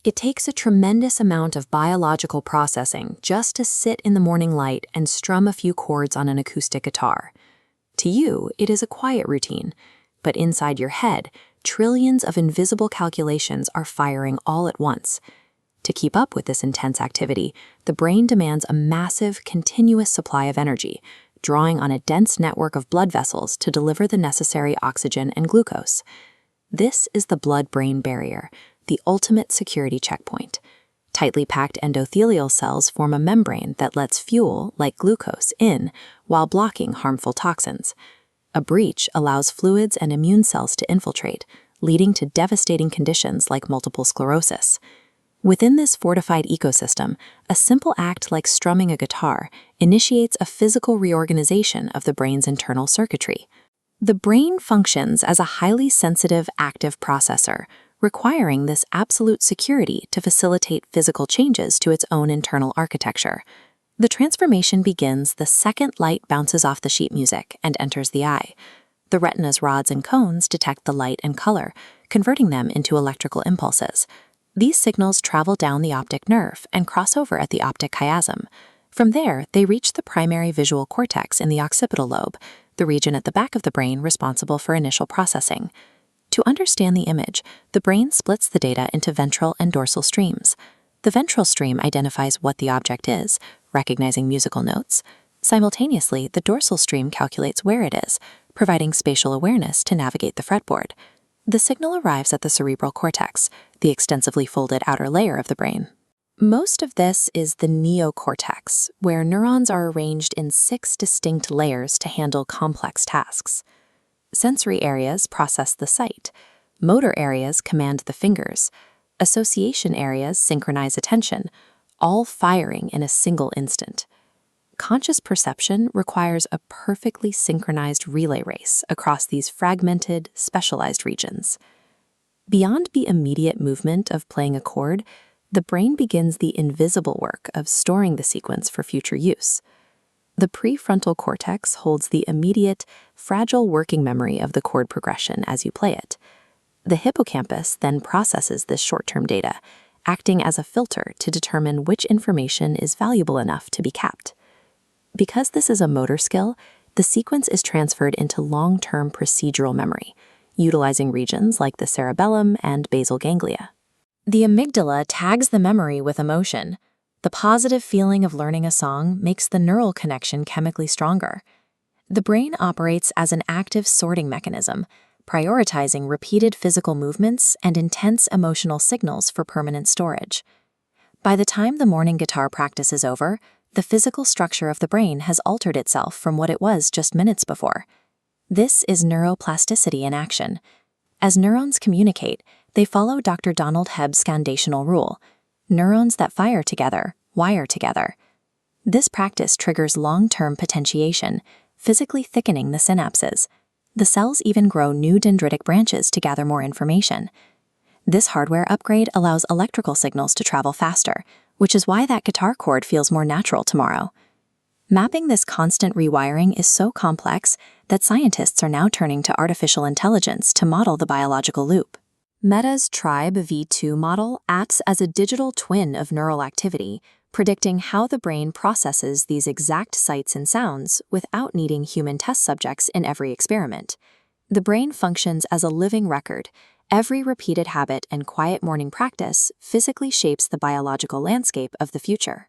It takes a tremendous amount of biological processing just to sit in the morning light and strum a few chords on an acoustic guitar. To you, it is a quiet routine, but inside your head, trillions of invisible calculations are firing all at once. To keep up with this intense activity, the brain demands a massive, continuous supply of energy, drawing on a dense network of blood vessels to deliver the necessary oxygen and glucose. This is the blood-brain barrier, the ultimate security checkpoint. Tightly packed endothelial cells form a membrane that lets fuel, like glucose, in while blocking harmful toxins. A breach allows fluids and immune cells to infiltrate, leading to devastating conditions like multiple sclerosis. Within this fortified ecosystem, a simple act like strumming a guitar initiates a physical reorganization of the brain's internal circuitry. The brain functions as a highly sensitive, active processor, requiring this absolute security to facilitate physical changes to its own internal architecture. The transformation begins the second light bounces off the sheet music and enters the eye. The retina's rods and cones detect the light and color, converting them into electrical impulses. These signals travel down the optic nerve and cross over at the optic chiasm. From there, they reach the primary visual cortex in the occipital lobe, the region at the back of the brain responsible for initial processing. To understand the image, the brain splits the data into ventral and dorsal streams. The ventral stream identifies what the object is, recognizing musical notes. Simultaneously, the dorsal stream calculates where it is, providing spatial awareness to navigate the fretboard. The signal arrives at the cerebral cortex, the extensively folded outer layer of the brain. Most of this is the neocortex, where neurons are arranged in 6 distinct layers to handle complex tasks. Sensory areas process the sight. Motor areas command the fingers. Association areas synchronize attention, all firing in a single instant. Conscious perception requires a perfectly synchronized relay race across these fragmented, specialized regions. Beyond the immediate movement of playing a chord, the brain begins the invisible work of storing the sequence for future use. The prefrontal cortex holds the immediate, fragile working memory of the chord progression as you play it. The hippocampus then processes this short-term data, acting as a filter to determine which information is valuable enough to be kept. Because this is a motor skill, the sequence is transferred into long-term procedural memory, utilizing regions like the cerebellum and basal ganglia. The amygdala tags the memory with emotion. The positive feeling of learning a song makes the neural connection chemically stronger. The brain operates as an active sorting mechanism, prioritizing repeated physical movements and intense emotional signals for permanent storage. By the time the morning guitar practice is over, the physical structure of the brain has altered itself from what it was just minutes before. This is neuroplasticity in action. As neurons communicate, they follow Dr. Donald Hebb's foundational rule: neurons that fire together, wire together. This practice triggers long-term potentiation, physically thickening the synapses. The cells even grow new dendritic branches to gather more information. This hardware upgrade allows electrical signals to travel faster, which is why that guitar chord feels more natural tomorrow. Mapping this constant rewiring is so complex that scientists are now turning to artificial intelligence to model the biological loop. Meta's Tribe V2 model acts as a digital twin of neural activity, predicting how the brain processes these exact sights and sounds without needing human test subjects in every experiment. The brain functions as a living record. Every repeated habit and quiet morning practice physically shapes the biological landscape of the future.